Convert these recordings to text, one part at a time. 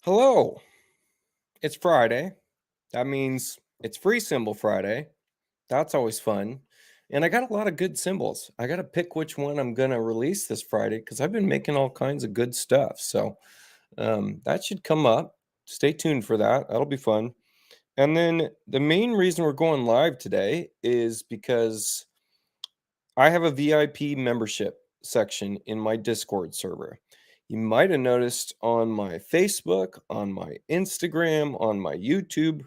Hello, it's Friday. That means it's Free Symbol Friday. That's always fun. And I got a lot of good symbols. I got to pick which one I'm going to release this Friday because I've been making all kinds of good stuff. So that should come up. Stay tuned for that. That'll be fun. And then the main reason we're going live today is because I have a VIP membership section in my Discord server. You might have noticed on my Facebook, on my Instagram, on my YouTube,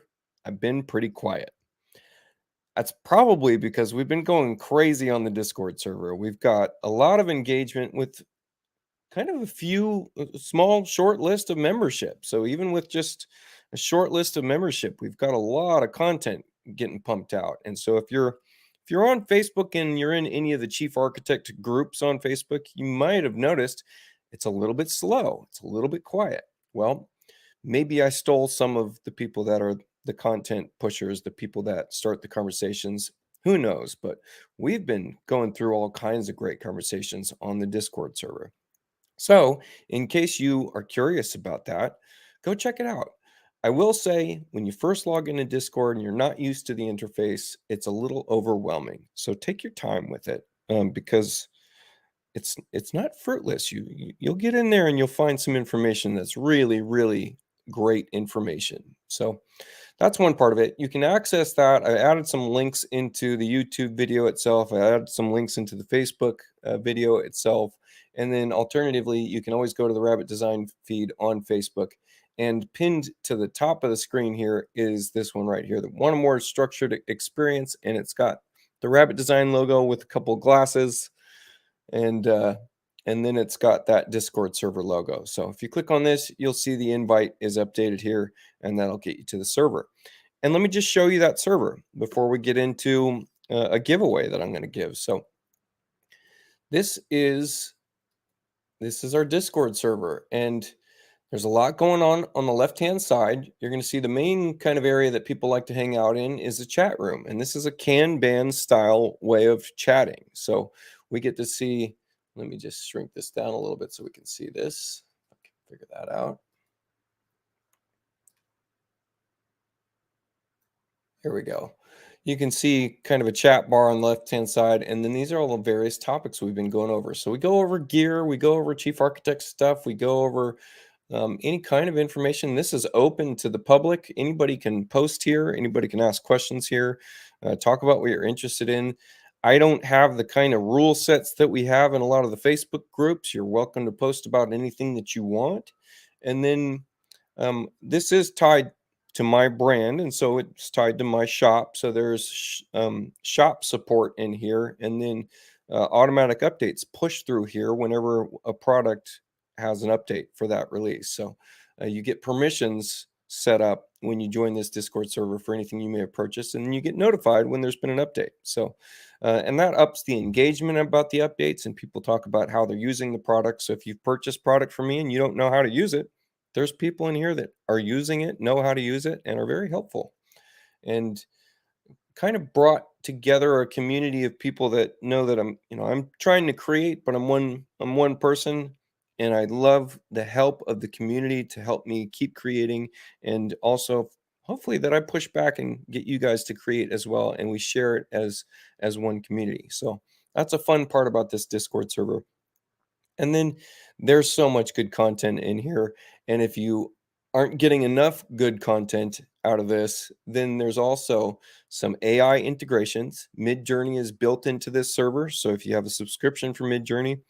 I've been pretty quiet. That's probably because we've been going crazy on the Discord server. We've got a lot of engagement with kind of a few small short list of membership. So even with just a short list of membership, we've got a lot of content getting pumped out. And so if you're on Facebook and you're in any of the chief architect groups on Facebook, you might have noticed it's a little bit slow. It's a little bit quiet. Well, maybe I stole some of the people that are the content pushers, the people that start the conversations. Who knows? But we've been going through all kinds of great conversations on the Discord server. So, in case you are curious about that, go check it out. I will say, when you first log into Discord and you're not used to the interface, it's a little overwhelming. So take your time with it, because it's not fruitless. You'll get in there and you'll find some information that's really really great information. So that's one part of it. You can access that. I added some links into the YouTube video itself. I added some links into the Facebook video itself. And then alternatively, you can always go to the Rabbit Design feed on Facebook. And pinned to the top of the screen here is this one right here, the One More Structured Experience. And it's got the Rabbit Design logo with a couple glasses, and uh, and then it's got that Discord server logo. So if you click on this, you'll see the invite is updated here, and that'll get you to the server. And let me just show you that server before we get into a giveaway that I'm going to give. So this is this is our Discord server, and there's a lot going on the left-hand side. You're going to see the main kind of area that people like to hang out in is the chat room, and this is a Kanban style way of chatting. So we get to see. Let me just shrink this down a little bit so we can see this. I can figure that out. Here we go. You can see kind of a chat bar on the left-hand side, and then these are all the various topics we've been going over. So we go over gear, we go over chief architect stuff, we go over any kind of information. This is open to the public. Anybody can post here, anybody can ask questions here, talk about what you're interested in. I don't have the kind of rule sets that we have in a lot of the Facebook groups. You're welcome to post about anything that you want. And then this is tied to my brand, and so it's tied to my shop. So there's shop support in here, and then automatic updates push through here whenever a product has an update for that release. So you get permissions set up when you join this Discord server for anything you may have purchased, and you get notified when there's been an update. So, and that ups the engagement about the updates, and people talk about how they're using the product. So if you've purchased product from me and you don't know how to use it, there's people in here that are using it, know how to use it, and are very helpful. And kind of brought together a community of people that know that I'm trying to create, but I'm one person, and I love the help of the community to help me keep creating, and also hopefully that I push back and get you guys to create as well, and we share it as one community. So that's a fun part about this Discord server. And then there's so much good content in here. And if you aren't getting enough good content out of this, then there's also some AI integrations. Midjourney is built into this server. So if you have a subscription for Midjourney,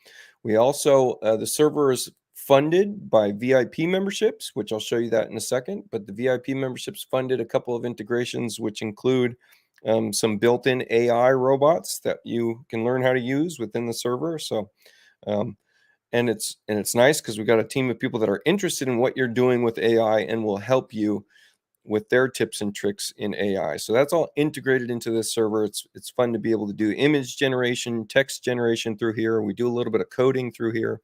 we also, the server is funded by VIP memberships, which I'll show you that in a second. But the VIP memberships funded a couple of integrations, which include some built in AI robots that you can learn how to use within the server. So, um, and it's nice because we got a team of people that are interested in what you're doing with AI and will help you with their tips and tricks in AI. So that's all integrated into this server. It's fun to be able to do image generation, text generation through here. We do a little bit of coding through here.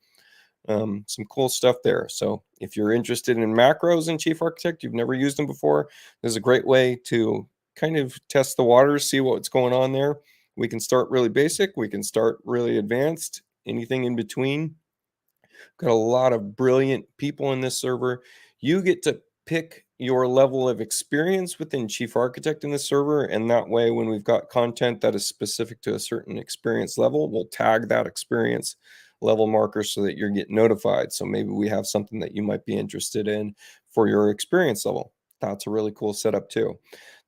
Some cool stuff there. So if you're interested in macros in Chief Architect, you've never used them before, this is a great way to kind of test the waters, see what's going on there. We can start really basic. We can start really advanced. Anything in between. Got a lot of brilliant people in this server. You get to pick your level of experience within Chief Architect in the server, and that way, when we've got content that is specific to a certain experience level, we'll tag that experience level marker so that you're getting notified. So maybe we have something that you might be interested in for your experience level. That's a really cool setup too.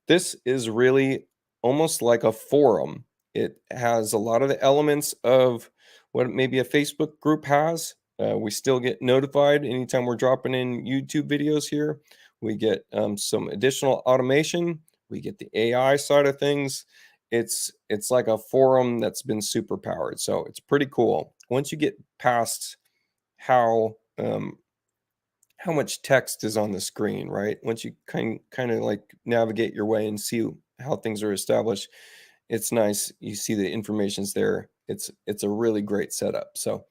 This is really almost like a forum. It has a lot of the elements of what maybe a Facebook group has. We still get notified anytime we're dropping in YouTube videos here. We get some additional automation. We get the AI side of things. It's like a forum that's been super powered. So it's pretty cool. Once you get past how how much text is on the screen, right? Once you kind of like navigate your way and see how things are established, it's nice. You see the information's there. It's a really great setup. So,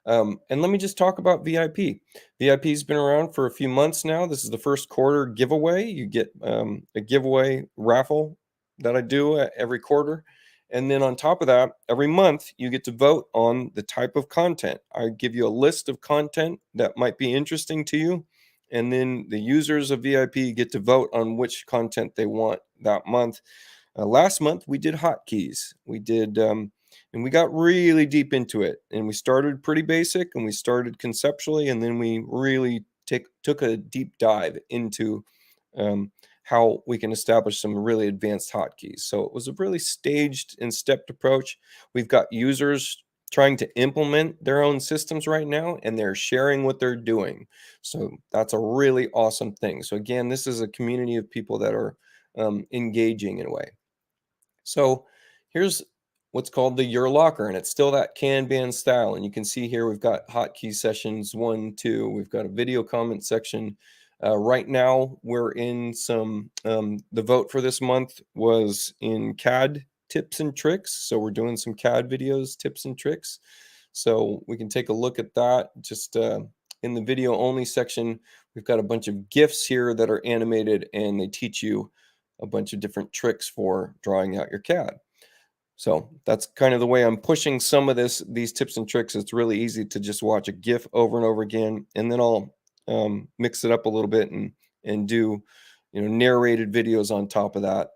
and let me just talk about VIP. VIP's been around for a few months now. This is the first quarter giveaway. You get a giveaway raffle that I do every quarter. And then on top of that, every month you get to vote on the type of content. I give you a list of content that might be interesting to you. And then the users of VIP get to vote on which content they want that month. Last month we did hotkeys. We did, and we got really deep into it. And we started pretty basic, and we started conceptually, and then we really took a deep dive into um, how we can establish some really advanced hotkeys. So it was a really staged and stepped approach. We've got users trying to implement their own systems right now, and they're sharing what they're doing. So that's a really awesome thing. So again, this is a community of people that are engaging in a way. So here's what's called the Your Locker, and it's still that Kanban style. And you can see here we've got hotkey sessions 1, 2. We've got a video comment section. Right now, we're in some. The vote for this month was in CAD tips and tricks. So we're doing some CAD videos, tips and tricks. So we can take a look at that. Just in the video only section, we've got a bunch of GIFs here that are animated, and they teach you a bunch of different tricks for drawing out your CAD. So that's kind of the way I'm pushing some of these tips and tricks. It's really easy to just watch a GIF over and over again, and then I'll mix it up a little bit and do narrated videos on top of that,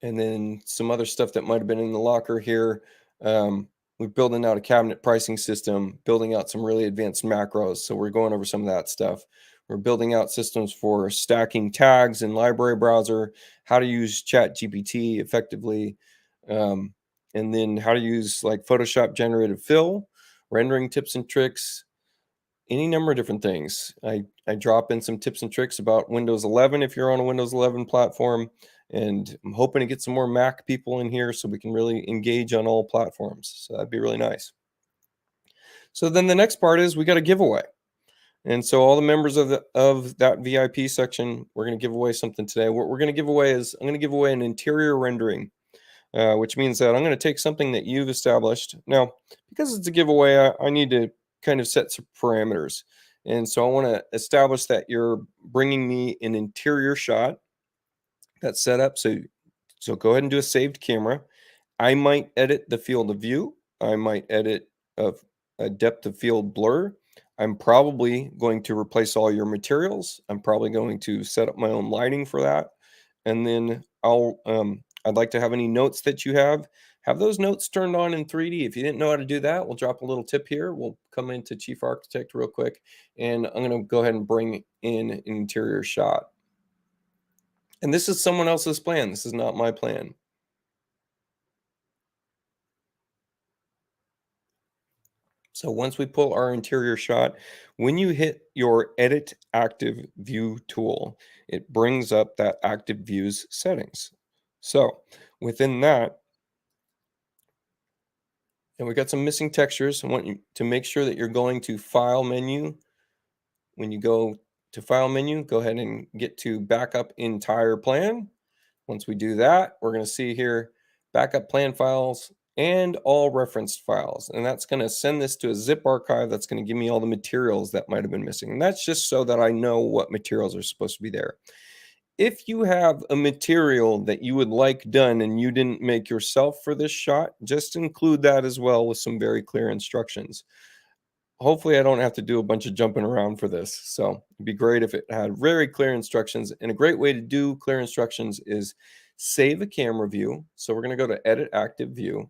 and then some other stuff that might have been in the locker here. We're building out a cabinet pricing system, building out some really advanced macros. So we're going over some of that stuff. We're building out systems for stacking tags in library browser, how to use Chat GPT effectively, and then how to use like Photoshop generated fill, rendering tips and tricks, any number of different things. I drop in some tips and tricks about Windows 11 if you're on a Windows 11 platform, and I'm hoping to get some more Mac people in here so we can really engage on all platforms. So that'd be really nice. So then the next part is we got a giveaway. And so all the members of that VIP section, we're going to give away something today. What we're going to give away is I'm going to give away an interior rendering, which means that I'm going to take something that you've established. Now, because it's a giveaway, I need to kind of set some parameters. And so I want to establish that you're bringing me an interior shot that's set up. So go ahead and do a saved camera. I might edit the field of view. I might edit a depth of field blur. I'm probably going to replace all your materials. I'm probably going to set up my own lighting for that. And then I'd like to have any notes that you have those notes turned on in 3D. If you didn't know how to do that, we'll drop a little tip here. We'll come into Chief Architect real quick, and I'm going to go ahead and bring in an interior shot. And this is someone else's plan. This is not my plan. So once we pull our interior shot, when you hit your Edit Active View tool, it brings up that Active Views settings. So within that, and we got some missing textures. I want you to make sure that you're going to File menu. When you go to File menu, go ahead and get to Backup Entire Plan. Once we do that, we're going to see here Backup Plan Files and all referenced files. And that's going to send this to a zip archive that's going to give me all the materials that might have been missing. And that's just so that I know what materials are supposed to be there. If you have a material that you would like done and you didn't make yourself for this shot, just include that as well with some very clear instructions. hopefully I don't have to do a bunch of jumping around for this. So it'd be great if it had very clear instructions. And a great way to do clear instructions is save a camera view. So we're going to go to edit active view.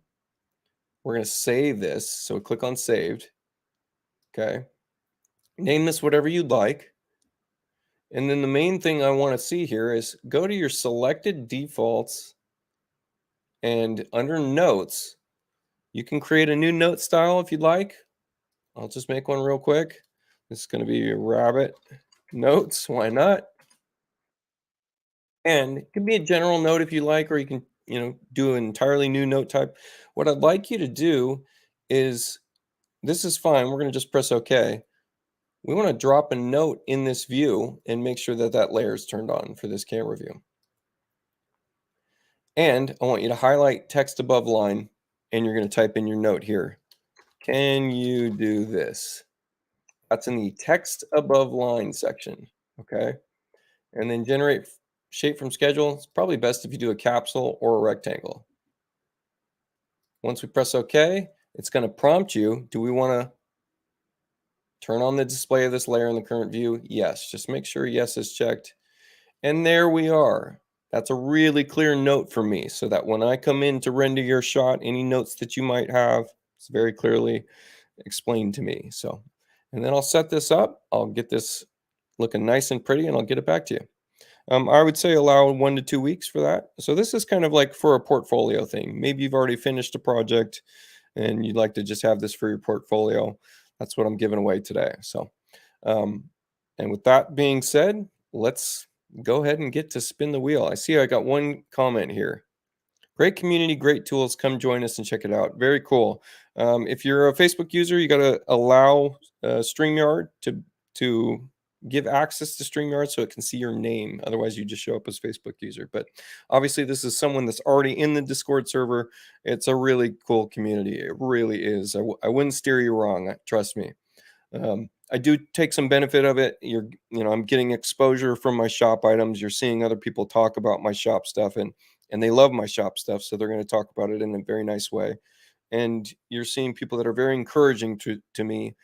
We're going to save this. So click on saved. Okay. Name this whatever you'd like. And then the main thing I want to see here is go to your selected defaults, and under notes, you can create a new note style if you'd like. I'll just make one real quick. This is going to be rabbit notes. Why not? And it can be a general note if you like, or you can, do an entirely new note type. What I'd like you to do is, this is fine. We're going to just press OK. We want to drop a note in this view and make sure that that layer is turned on for this camera view. And I want you to highlight text above line, and you're going to type in your note here. Can you do this? That's in the text above line section. Okay. And then generate shape from schedule. It's probably best if you do a capsule or a rectangle. Once we press OK, it's going to prompt you. Do we want to turn on the display of this layer in the current view? Yes. Just make sure yes is checked. And there we are. That's a really clear note for me, so that when I come in to render your shot, any notes that you might have, it's very clearly explained to me. So, and then I'll set this up. I'll get this looking nice and pretty, and I'll get it back to you. I would say allow 1 to 2 weeks for that. So this is kind of like for a portfolio thing. Maybe you've already finished a project and you'd like to just have this for your portfolio. That's what I'm giving away today. So, and with that being said, let's go ahead and get to spin the wheel. I see I got one comment here. Great community, great tools. Come join us and check it out. Very cool. If you're a Facebook user, you got to allow StreamYard to give access to StreamYard so it can see your name. Otherwise, you just show up as Facebook user. But obviously, this is someone that's already in the Discord server. It's a really cool community. It really is. I wouldn't steer you wrong. Trust me. I do take some benefit of it. I'm getting exposure from my shop items. You're seeing other people talk about my shop stuff, and they love my shop stuff, so they're going to talk about it in a very nice way. And you're seeing people that are very encouraging to me,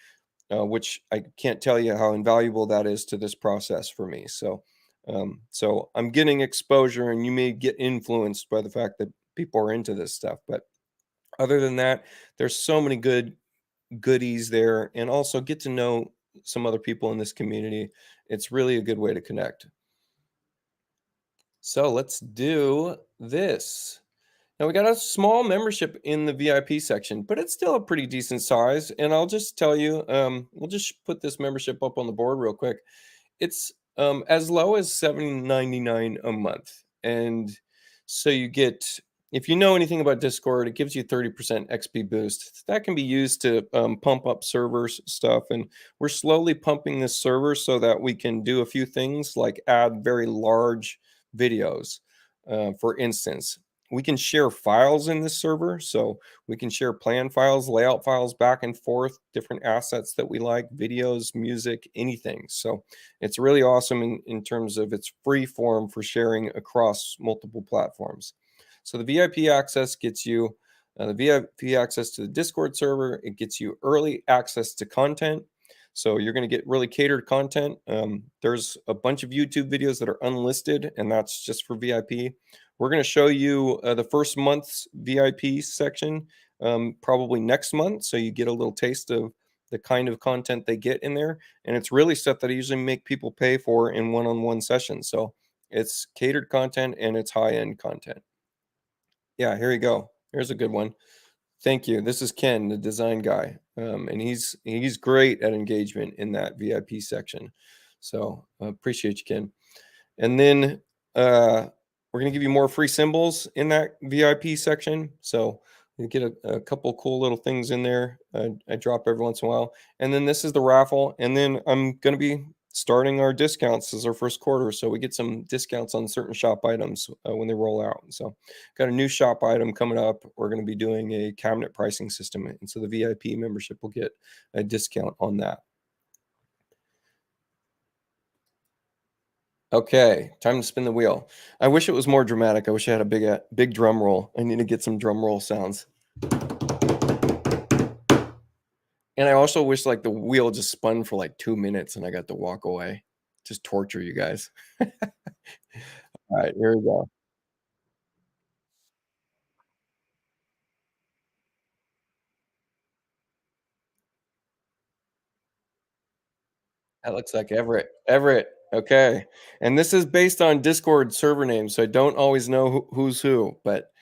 which I can't tell you how invaluable that is to this process for me. So I'm getting exposure, and you may get influenced by the fact that people are into this stuff. But other than that, there's so many good goodies there, and also get to know some other people in this community. It's really a good way to connect. So let's do this. Now we got a small membership in the VIP section, but it's still a pretty decent size. And I'll just tell you, we'll just put this membership up on the board real quick. It's as low as $7.99 a month. And so you get, if you know anything about Discord, it gives you 30% XP boost. That can be used to pump up servers stuff. And we're slowly pumping this server so that we can do a few things like add very large videos. For instance, we can share files in this server. So we can share plan files, layout files back and forth, different assets that we like, videos, music, anything. So it's really awesome in terms of its free form for sharing across multiple platforms. So the VIP access gets you the VIP access to the Discord server. It gets you early access to content. So you're going to get really catered content. There's a bunch of YouTube videos that are unlisted, and that's just for VIP. We're going to show you the first month's VIP section probably next month, so you get a little taste of the kind of content they get in there. And it's really stuff that I usually make people pay for in one-on-one sessions. So it's catered content and it's high-end content. Yeah, here you go. Here's a good one. Thank you. This is Ken, the design guy, and he's great at engagement in that VIP section. So appreciate you, Ken. And then we're going to give you more free symbols in that VIP section. So you get a couple cool little things in there. I drop every once in a while. And then this is the raffle. And then I'm going to be starting our discounts as our first quarter. So we get some discounts on certain shop items when they roll out. So got a new shop item coming up. We're going to be doing a cabinet pricing system. And so the VIP membership will get a discount on that. Okay, time to spin the wheel. I wish it was more dramatic. I wish I had a big drum roll. I need to get some drum roll sounds. And I also wish, like, the wheel just spun for, like, 2 minutes and I got to walk away. Just torture you guys. Alright, here we go. That looks like Everett. Everett, okay. And this is based on Discord server names, so I don't always know who's who, but,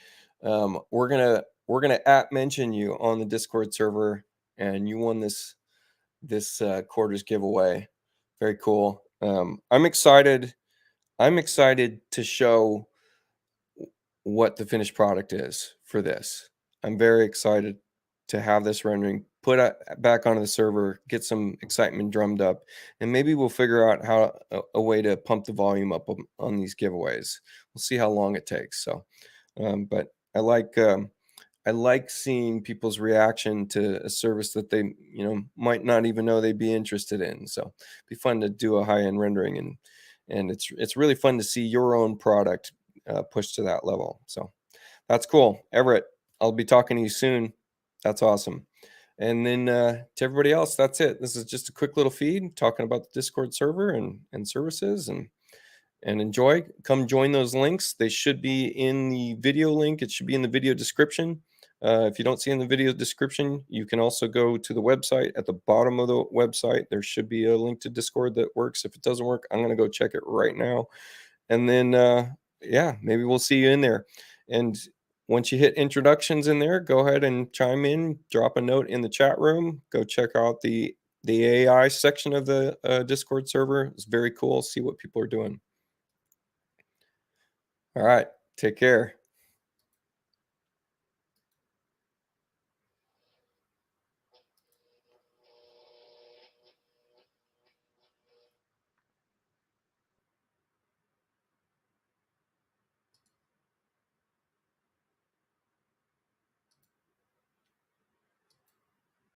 we're gonna at mention you on the Discord server, and you won this quarters giveaway. Very cool. I'm excited to show what the finished product is for this. I'm very excited to have this rendering put back onto the server, get some excitement drummed up, and maybe we'll figure out how a way to pump the volume up on these giveaways. We'll see how long it takes. So, but I like seeing people's reaction to a service that they, might not even know they'd be interested in. So, it'd be fun to do a high-end rendering, and it's really fun to see your own product pushed to that level. So, that's cool. Everett, I'll be talking to you soon. That's awesome. And then to everybody else, that's it. This is just a quick little feed talking about the Discord server and services, and enjoy. Come join those links. They should be in the video link. It should be in the video description. If you don't see in the video description, you can also go to the website. At the bottom of the website, there should be a link to Discord that works. If it doesn't work, I'm going to go check it right now. And then, yeah, maybe we'll see you in there. And once you hit introductions in there, go ahead and chime in, drop a note in the chat room. Go check out the AI section of the Discord server. It's very cool. See what people are doing. All right. Take care.